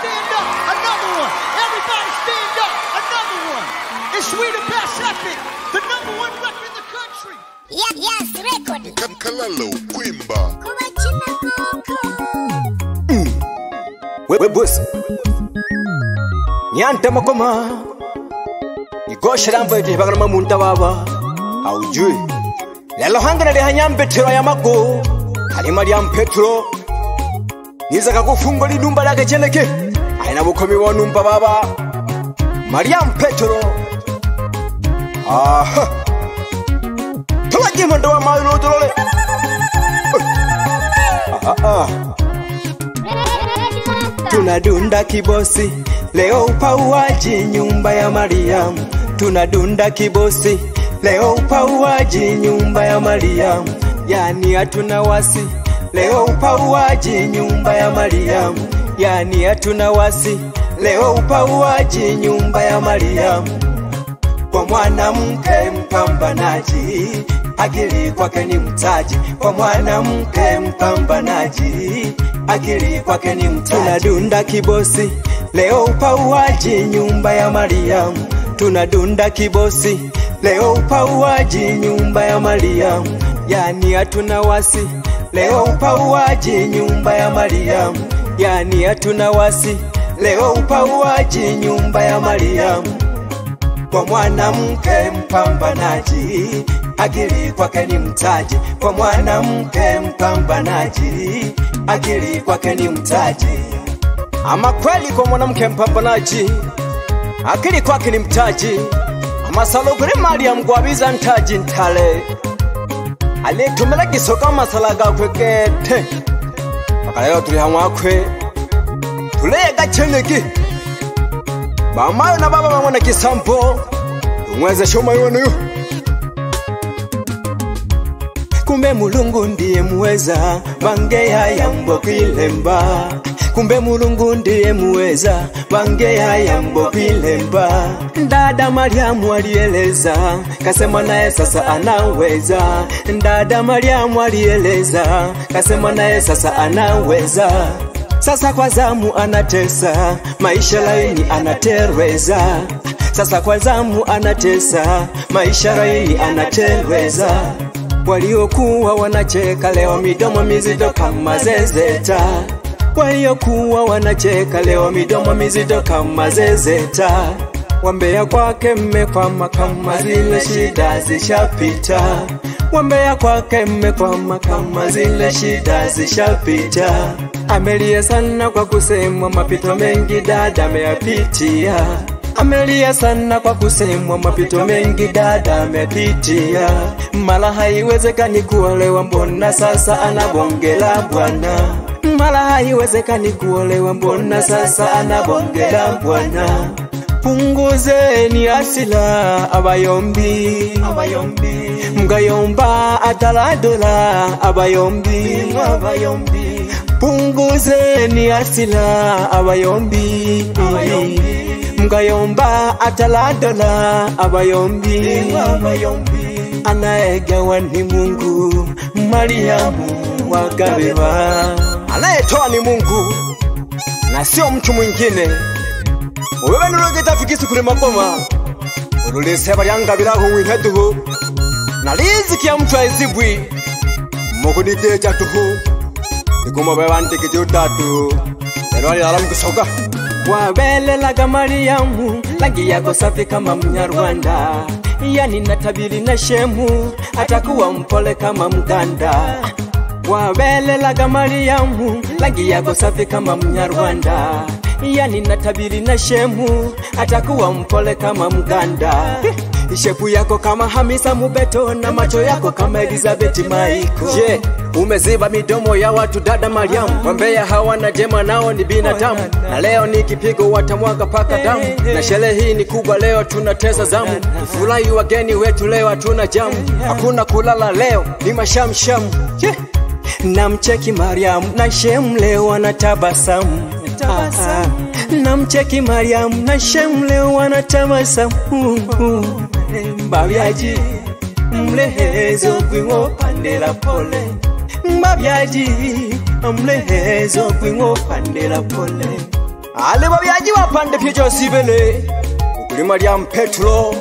stand up, another one. Everybody stand up, another one. It's We the Best Epic, the #1 record in the country. Yes, record. Kalalo, Quimba. We boss. Nyanta makoma. Igosha rambo eti bagala munta baba. Haujui. Lelo hangana de hanyam petro ya mako. Halima ya petro. Niza kakufungo lidumba lake cheneke. Aina bukomi wa numba baba. Mariam Petro. Aha. Tuwaji mwendo wa mailo tulole. Tunadunda kibosi. Leo upauaji nyumba ya Mariam. Tunadunda kibosi. Leo upauaji nyumba ya Mariam. Yani hatuna wasi. Leo upauaji nyumba ya Mariam. Yani hatuna wasi. Leo upauaji nyumba ya Mariam. Kwa mwanamke mpambanaji, akili kwake ni mtaji. Kwa mwanamke mpambanaji, akili kwake ni mtaji. Tunadunda kibosi, leo upauaji nyumba ya Mariam. Tunadunda kibosi, leo upauaji nyumba ya Mariam. Yani hatuna wasi, leo upauaji nyumba ya Mariam. Yani hatuna wasi, leo upauaji nyumba ya Mariam. Kwa mwanamke mpambanaji, akili kwake ni mtaji. Kwa mwanamke mpambanaji, akili kwake ni mtaji. Ama kweli kwa mwanamke mpambanaji, akili kwake ni mtaji. Ama saloguri Mariam gwabiza ntaji ntale. Alitumela kisoka masalaga kwekete. Akaleo tuli hamwakwe. Tulega cheneki. Mamayo na baba bamwana kisampo. Tumweze shoma yonu. Kumbe Mulungu ndiye muweza. Bangeya yambo kwilemba. Kumbe Mulungu ndiye muweza. Bangeya yambo kwilemba. Dada Mariamu alieleza. Kasema naye sasa anaweza. Dada Mariamu alieleza. Kasema naye sasa anaweza. Sasa kwa zamu anatesa, maisha laini anatereza. Sasa kwa zamu anatesa, maisha laini anatereza. Waliokuwa wanacheka leo midomo mizito kama zezeta. Waliokuwa wanacheka leo midomo mizito kama zezeta. Wambea kwake mmekwama kama zile shida zishapita. Wambea kwake mmekwama kama zile shida zishapita. Amelia sana kwa kusemwa mapito mengi dada ameyapitia. Amelia sana kwa kusemwa mapito mengi dada amepitia. Mala haiwezekani kuolewa mbona sasa anabongela bwana. Mala haiwezekani kuolewa mbona sasa anabongela bwana. Punguzeni asila abayombi, abayombi. Mgayomba ataladola abayombi, abayombi. Punguzeni asila abayombi, abayombi. Mgayomba ataladola abayombi, abayombi. Anayegawa ni Mungu, Mariamu wagabeba. Anayetoa ni Mungu na sio mtu mwingine. Wewe nurugita fikisi kule makoma. Urulese abayanga biraho winheduho. Na riziki ya mtu aizibwi. Mukunike chatuho. Nikuma bewandike jotatu. Erwali alamu kusoka. Wabelela Mariamu, rangi yako safi kama Mnyarwanda. Yani natabiri na shemu, atakuwa mpole kama Mganda. Wabelela Mariamu, rangi yako safi kama Mnyarwanda. Yani natabiri na shemu, atakuwa mpole kama Mganda. Shepu yako kama Hamisa Mobeto na macho yako kama Elizabeth Maiko. Je, umeziba midomo ya watu dada Mariam. Wambea hawana jema nao ni binadamu. Na leo ni kipigo watamwaga paka damu. Na sherehe hii ni kubwa leo tunateza zamu. Furahi wageni wetu leo hatuna jamu. Hakuna kulala leo ni mashamshamu. Je, namcheki Mariam na shem leo anatabasamu. Namcheki Mariam na shem leo anatabasamu. Mbabyaji mlehezo kwingo pandela pole. Mbabyaji mlehezo kwingo pandela pole. Aleba byaji wapande pyejo sibele ukulima lya Petro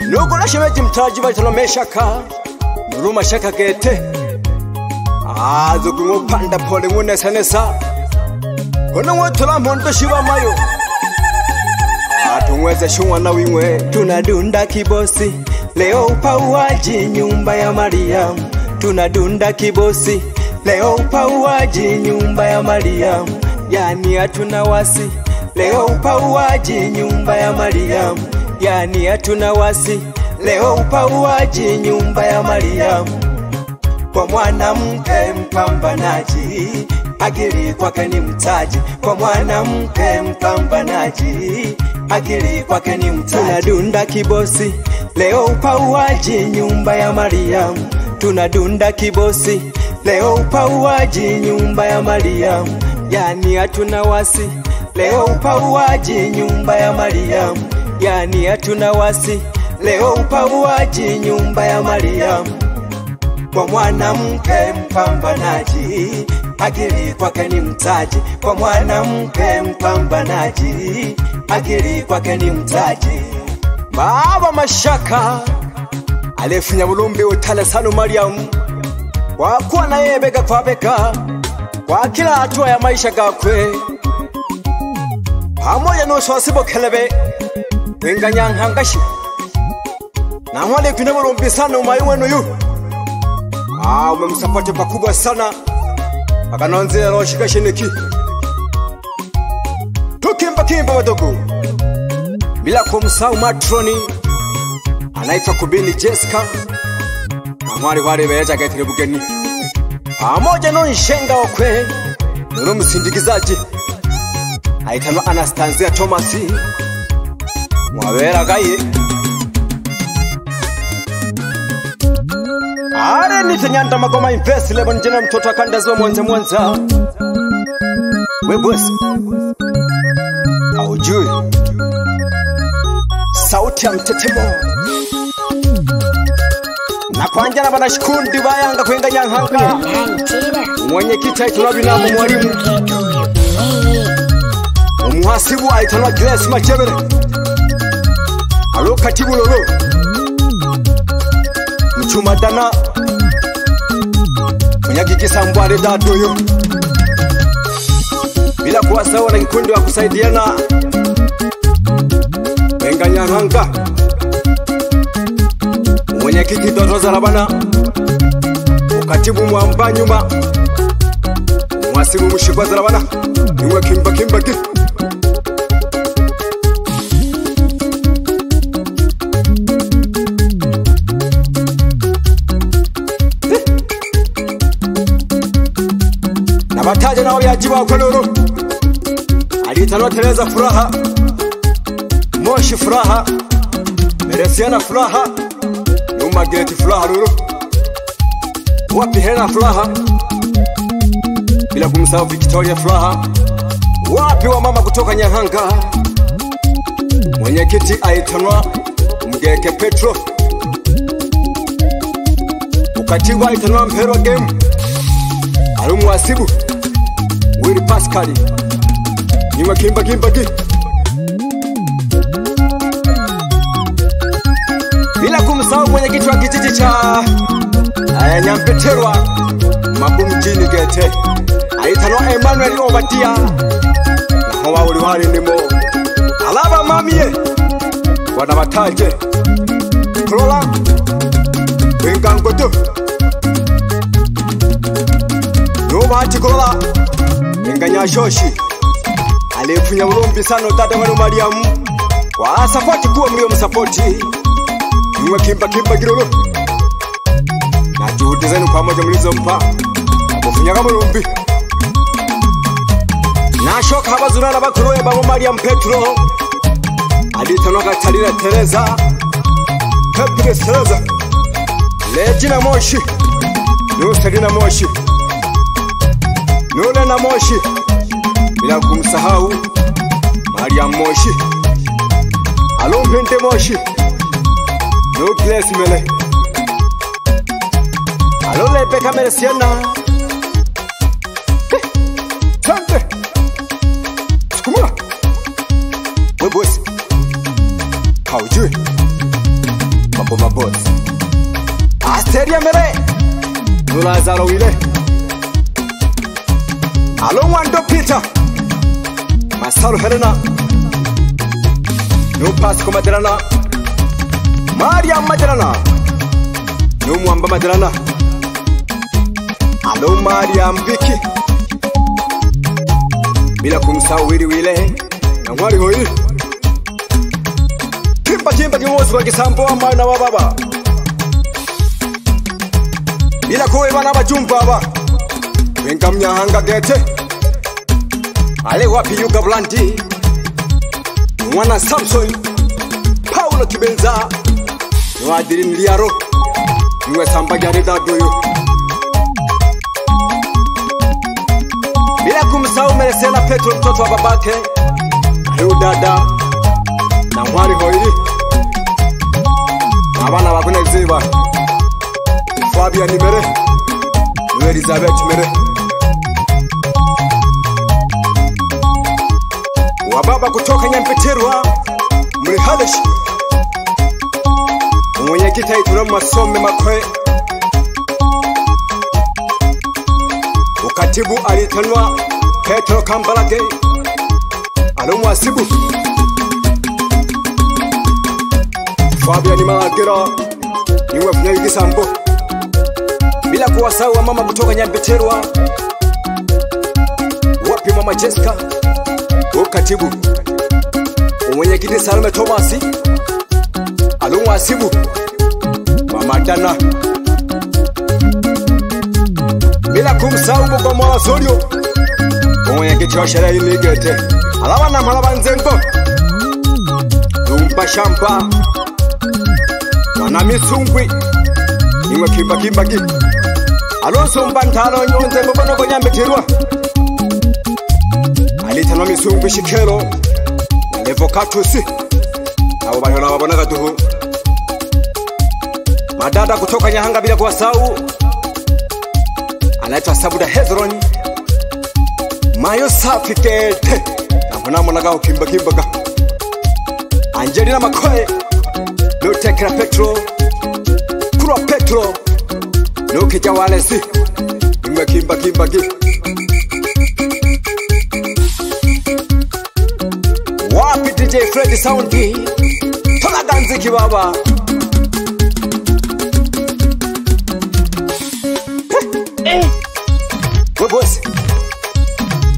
nuko shemeji mtaji baitano meshaka nuruma shaka gete azo kumupanda pole ngune sanesa kono ngotola mondo shiba mayo atungweze shungwa na wimwe tunadunda kibosi leo upauaji nyumba ya Mariam tunadunda kibosi leo upauaji nyumba ya Mariam yani hatuna wasi leo upauaji nyumba ya Mariam yani hatuna wasi leo upauaji nyumba ya Mariam kwa mwanamke mpambanaji akili kwake ni mtaji kwa mwanamke mpambanaji akili kwake ni mtaji tunadunda kibosi leo upauaji nyumba ya Mariam tunadunda kibosi leo upauaji nyumba ya Mariam yani hatuna wasi leo upauaji nyumba ya Mariam yani hatuna wasi leo upauaji nyumba ya Mariam kwa mwanamke mpambanaji akili kwake ni mtaji kwa mwanamke mpambanaji akili kwake ni mtaji baba mashaka alifunya bulumbi utale sana Mariam kwa kuwa na yeye bega kwa bega kwa kila hatua ya maisha gakwe pamoja na uswasibo kelebe wenganya nkangashi na mwale kuna bulumbi sana umayuwenu yu umemsapoti pakubwa sana akananzia roshika shiniki tukimba wadogo bila kumsahau matroni anaitwa Kubini Jessica na mwali wale beja getire bugeni pamoja no nshenga okwe nuru msindikizaji aitano Anastasia Thomas mwawera gaye are ni tenyanda magoma invest lebo njena mtoto akandazwa mwanza we boss aujui sauti ya mtetemo na kwanja na bana shikundi bayanga kwenganya nkanga mwenye kita itwa binamu mwalimu umuhasibu aitwa Grace Machebere alo katibu lolo mchuma dana mnyagikisa mbwale dadoyo bila kuwasahau na kikundi wa kusaidiana wenganya nkanga mwenye kiki doto za labana ukatibu mwamba nyuma mwasibu mshikwa za labana niwe kimba ki na bataje nao yajibu wa koloro alitano Tereza furaha Moshi furaha Meresiana furaha Numa Geti furaha lulu wapi Hena furaha bila kumsahau Victoria furaha wapi wa mama kutoka Nyahanga mwenyekiti aitanwa Mgeke Petro ukatibu aitanwa Mpero Game alumuwasibu Willy Pascal niwe kimba ki bila kumsahau mwenyekiti wa kijiji cha Nyampeterwa Mabumjini Gete aitanwa Emmanuel Obatia na hawa uliwali ndimo alaba mamie wanabataje Krola wengangoto nubati Krola wenganya shoshi alifunya bulumbi sana dada wa Mariam kwa support kuwa mlio msupporti niwe kimba girolo na juhudi zenu pamoja mlizompa kufunya kama bulumbi na shoka habazuna na bakoroye babo Mariam Petro alitanoka Talina Tereza Kabire Tereza Lejina Moshi Nuselina Moshi Nule na Moshi bila kumsahau Mariam Moshi Alompente Moshi Nucleus Mele Alolepe Kameresiana Sante Kumula We boss. Haujui. Magoma boss. Asteria mere. Lazaro wile. Alo Wando Peter. Masalo Helena. No Pasco Madrana. Maria Madrana. No Mwamba Madrana. Alo Maria Mbiki. Bila kumsahau wili wile na mwari hoi. Kimba kimozi kwa kisambo wa mwana wa baba. Bila kuwe bana bajumba ba. Wenga mnyahanga gete. Ale wapi yuga blandi. Mwana Samson. Paulo Kibenza. Nwadiri niliaro. Niwe samba jarida doyo. Bila kumsahau Meresela Petro mtoto wa babake. Ayu dada. Na mwari hoiri. Abana bakune ziba. Fabia ni mere. Niwe Elizabeth mere. Wababa kutoka Nyampeterwa. Mrihalesh. Mwenye kita ituna masome makwe. Ukatibu alitanwa Petro Kambalage. Alo mwasibu. Fabia ni Malagira. Niwe mnyayi kisambo. Bila kuwasahau wa mama kutoka Nyampeterwa. Wapi mama Jessica. Ukatibu. Mwenye kiti Salome Tomasi. Alo mwasibu. Mama Dana. Bila kumsahau Mugoma wa Sorio. Mwenye kiti wa sherehe iligete. Alawa na malaba nzengo. Dumba shampa. Wana misungwi. Niwe kimba gi. Alonso mbantalo nyonze mbono kwa Nyampeterwa. Alitano misungwi shikero. Levo katusi. Abo bahona babona gatuhu. Madada kutoka Nyahanga bila kuwasahau. Anaitwa Sabuda Hezron. Mayo safi kete. Na mwana gao kimba ga. Angelina Makoe. No tekra Petro. Kura Petro. No kija walesi. Niwe kimba gi. Wapi DJ Freddy Soundi. Tola ganzi kibaba. Boss.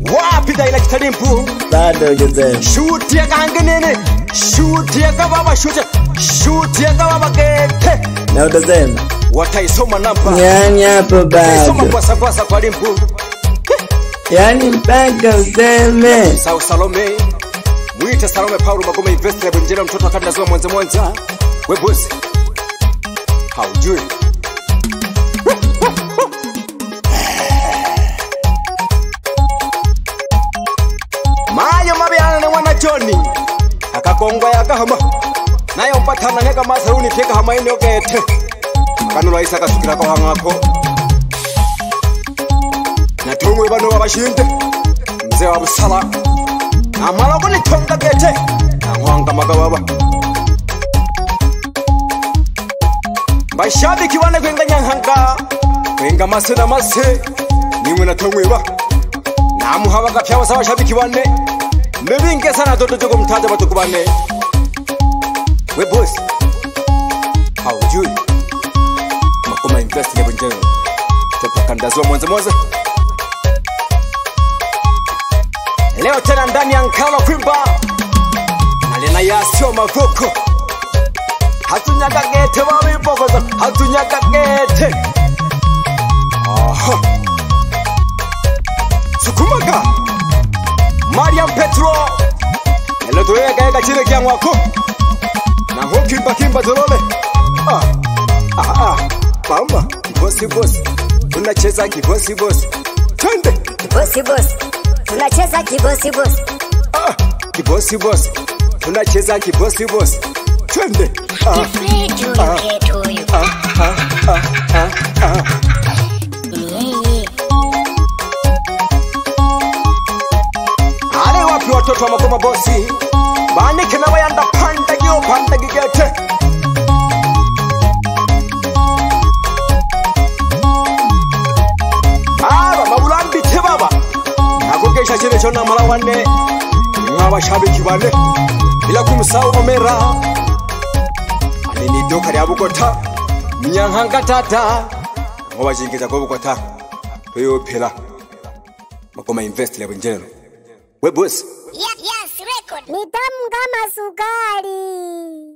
Wapi daila kitalimpu. Bado Jose. Shoot ya kangenene. Shoot ya kababa shoot. Shoot ya kababa gete. Na utazema. Wataisoma namba. Yani hapo bado. Wataisoma kwasa kwa limpu. Yani mpaka useme. Sao Salome. Mwita Salome Paulo Magoma Investor Bunjera mtoto akanda zwa mwanza. We boss. Haujui. Mayo mabiana na mwana Johnny. Akakongwa yakahama. Nayo mpatana neka masaruni pika hama ini ogete. Kanula isa kasukira kwa hangako. Na tumwe bano wabashinde. Mzee wa busala. Amala kuni tonga gete. Na mwanga magababa. Bashabiki wane kwenga Nyahanga. Kwenga mase na mase. Niwe na tumwe ba. Namu hawa kapyawa sawa shabiki wane. Mbinge sana toto joko mtaja batuku bane. We boss. Haujui. Magoma Investor Bunjera. Toto akanda zwa mwanza. Leo tena ndani ya Nkalo Kwimba. Malena yasio mavoko. Hatunyaga gete wawipokoza. Hatunyaga gete. Aha. Sukumaga. Mariam Petro. Lelo tuwega ega chile kia mwako. Na ho kimba torole. Mama. Bosi. Tunacheza kibosi. Twende. Kibosi. Tunacheza kibosi. Kibosi. Tunacheza kibosi. Twende. Ale wapi watoto wa Magoma bosi. Banike na wayanda panda yo panda gigete. Mabulambi tebaba. Nakokesha chile chona malawane. Mwabashabiki bane. Bila kumsahau Omera. Anini doka lya Bukota. Munyankanga tata. Ngobajingiza ko Bukota. Toyo phela. Makoma invest lya Bunjelo. We boss. Yes, record. Ni tamu kama sukari.